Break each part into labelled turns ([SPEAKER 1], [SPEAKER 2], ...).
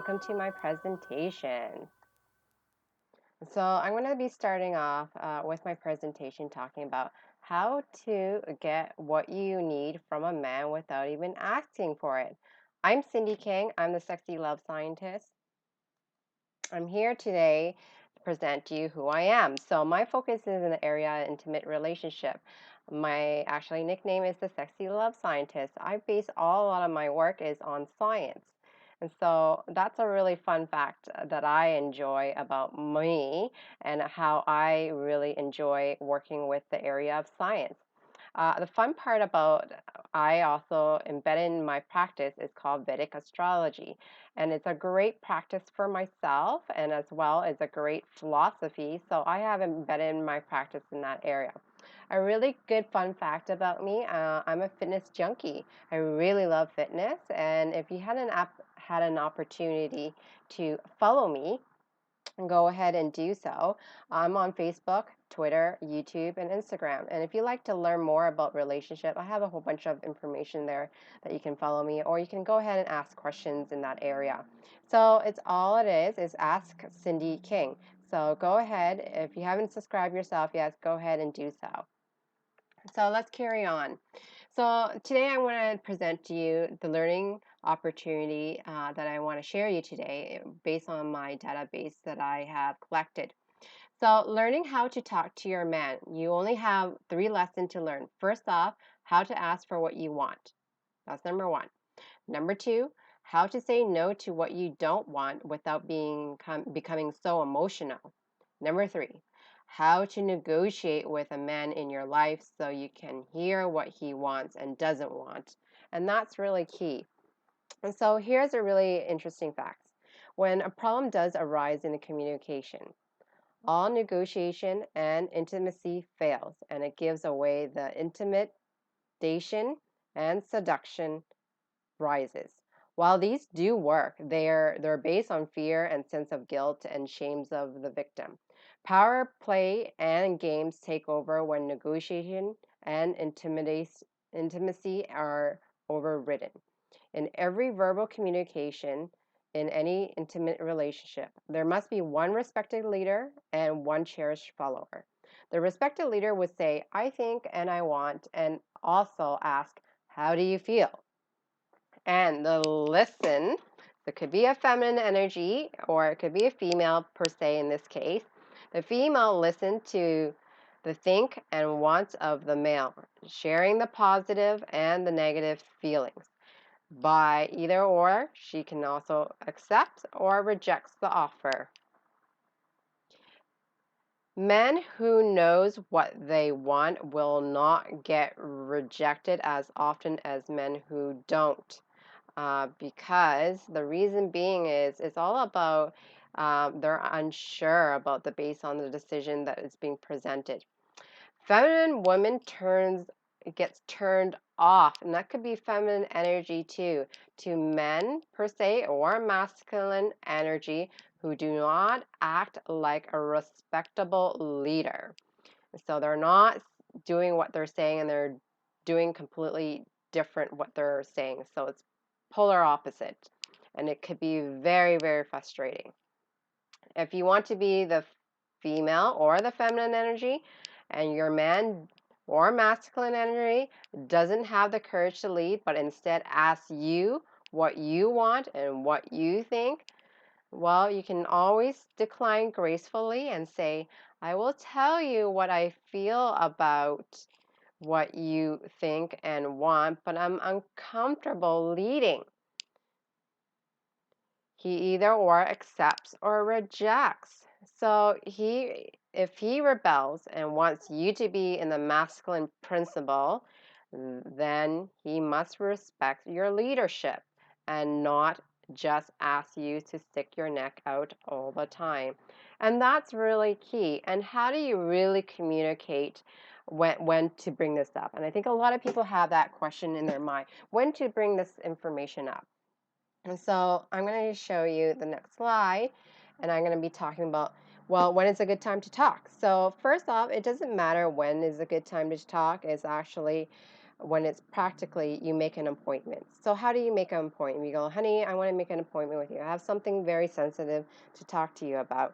[SPEAKER 1] welcome to my presentation. So I'm going to be starting off with my presentation talking about how to get what you need from a man without even asking for it. I'm Sindy King. I'm the sexy love scientist. I'm here today to present to you who I am. So my focus is in the area of intimate relationship. My actually nickname is the sexy love scientist. I base a lot of my work is on science. And so that's a really fun fact that I enjoy about me and how I really enjoy working with the area of science. The fun part about I also embedded in my practice is called Vedic astrology, and it's a great practice for myself and as well as a great philosophy. So I have embedded in my practice in that area. A really good fun fact about me, I'm a fitness junkie. I really love fitness, and if you had an opportunity to follow me, go ahead and do so. I'm on Facebook, Twitter, YouTube, and Instagram. And if you'd like to learn more about relationship, I have a whole bunch of information there that you can follow me, or you can go ahead and ask questions in that area. So it's all it is Ask Sindy King. So go ahead. If you haven't subscribed yourself yet, go ahead and do so. So let's carry on. So today I want to present to you the learning opportunity that I want to share you today based on my database that I have collected. So learning how to talk to your man. You only have 3 lessons to learn. First off, how to ask for what you want. That's number 1. Number 2, how to say no to what you don't want without becoming so emotional. Number 3, how to negotiate with a man in your life so you can hear what he wants and doesn't want. And that's really key. And so here's a really interesting fact. When a problem does arise in the communication, all negotiation and intimacy fails, and it gives away the intimidation and seduction rises. While these do work, they're based on fear and sense of guilt and shames of the victim. Power play and games take over when negotiation and intimacy are overridden. In every verbal communication, in any intimate relationship, there must be one respected leader and one cherished follower. The respected leader would say, I think and I want, and also ask, how do you feel? And the listen, it could be a feminine energy or it could be a female per se in this case. The female listen to the think and wants of the male, sharing the positive and the negative feelings. By either or, she can also accept or rejects the offer. Men who knows what they want will not get rejected as often as men who don't. Because the reason being is it's all about they're unsure about the based on the decision that is being presented. Feminine woman gets turned off, and that could be feminine energy too, to men per se or masculine energy who do not act like a respectable leader. So they're not doing what they're saying and they're doing completely different what they're saying. So it's polar opposite. And it could be very, very frustrating. If you want to be the female or the feminine energy and your man or masculine energy doesn't have the courage to lead, but instead asks you what you want and what you think, well, you can always decline gracefully and say, I will tell you what I feel about what you think and want, but I'm uncomfortable leading. He either or accepts or rejects. So if he rebels and wants you to be in the masculine principle, then he must respect your leadership and not just ask you to stick your neck out all the time. And that's really key. And how do you really communicate when to bring this up? And I think a lot of people have that question in their mind, when to bring this information up. And so I'm going to show you the next slide, and I'm going to be talking about, well, when is a good time to talk? So first off, it doesn't matter when is a good time to talk. It's actually when it's practically you make an appointment. So how do you make an appointment? You go, honey, I want to make an appointment with you. I have something very sensitive to talk to you about.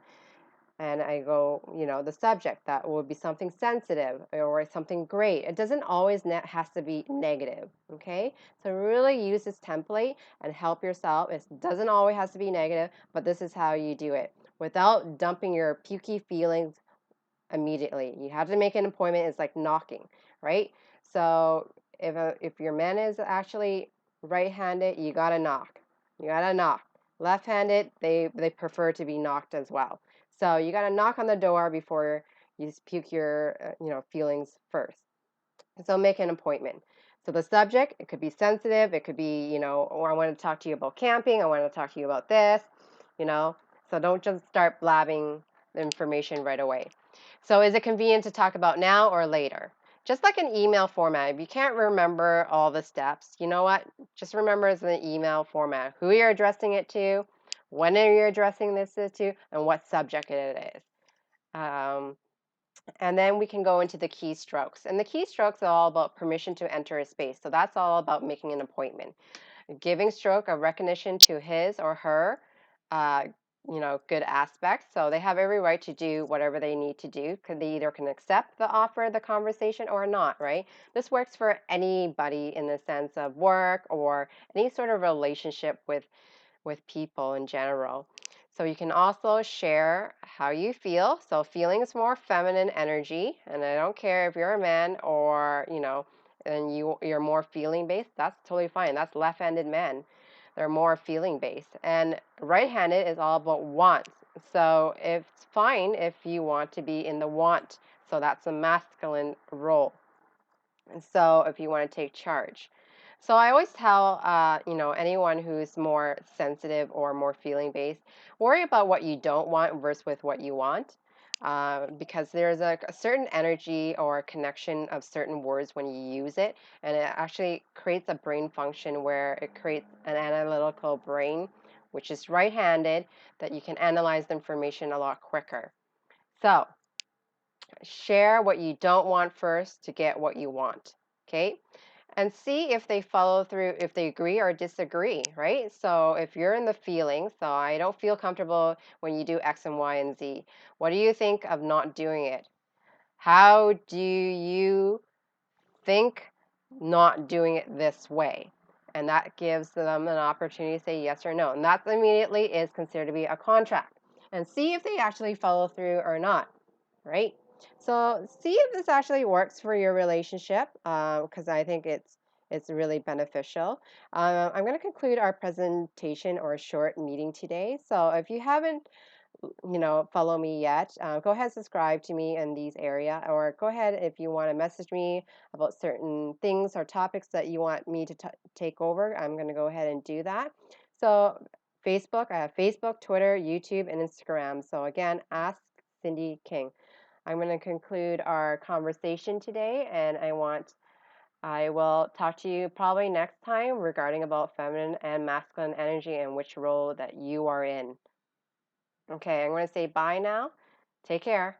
[SPEAKER 1] And I go, the subject, that will be something sensitive or something great. It doesn't always has to be negative, okay? So really use this template and help yourself. It doesn't always have to be negative, but this is how you do it without dumping your pukey feelings immediately. You have to make an appointment. It's like knocking, right? So if your man is actually right-handed, you gotta knock. You gotta knock. Left-handed, they prefer to be knocked as well. So you gotta knock on the door before you puke your feelings first. So make an appointment. So the subject, it could be sensitive, it could be, or I want to talk to you about camping, I want to talk to you about this, you know. So don't just start blabbing the information right away. So is it convenient to talk about now or later? Just like an email format, if you can't remember all the steps, you know what? Just remember it's an email format. Who you're addressing it to, when are you addressing this to, and what subject it is. And then we can go into the keystrokes. And the keystrokes are all about permission to enter a space. So that's all about making an appointment. Giving stroke a recognition to his or her, uh, good aspects. So they have every right to do whatever they need to do. Because they either can accept the offer, the conversation, or not, right? This works for anybody in the sense of work or any sort of relationship with people in general. So you can also share how you feel. So feeling is more feminine energy, and I don't care if you're a man or, and you're more feeling based, that's totally fine. That's left-handed men. They're more feeling based. And right-handed is all about wants. So it's fine if you want to be in the want. So that's a masculine role. And so if you want to take charge. So I always tell, anyone who's more sensitive or more feeling based, worry about what you don't want versus with what you want. Because there's a certain energy or connection of certain words when you use it, and it actually creates a brain function where it creates an analytical brain, which is right-handed, that you can analyze the information a lot quicker. So share what you don't want first to get what you want, okay? And see if they follow through, if they agree or disagree, right? So if you're in the feeling, so I don't feel comfortable when you do X and Y and Z. What do you think of not doing it? How do you think not doing it this way? And that gives them an opportunity to say yes or no. And that immediately is considered to be a contract. And see if they actually follow through or not, right? So see if this actually works for your relationship, because I think it's really beneficial. I'm going to conclude our presentation or short meeting today. So if you haven't, follow me yet, go ahead and subscribe to me in these area, or go ahead if you want to message me about certain things or topics that you want me to take over. I'm going to go ahead and do that. So Facebook, I have Facebook, Twitter, YouTube, and Instagram. So again, ask Sindy King. I'm going to conclude our conversation today, and I will talk to you probably next time regarding about feminine and masculine energy and which role that you are in. Okay, I'm going to say bye now. Take care.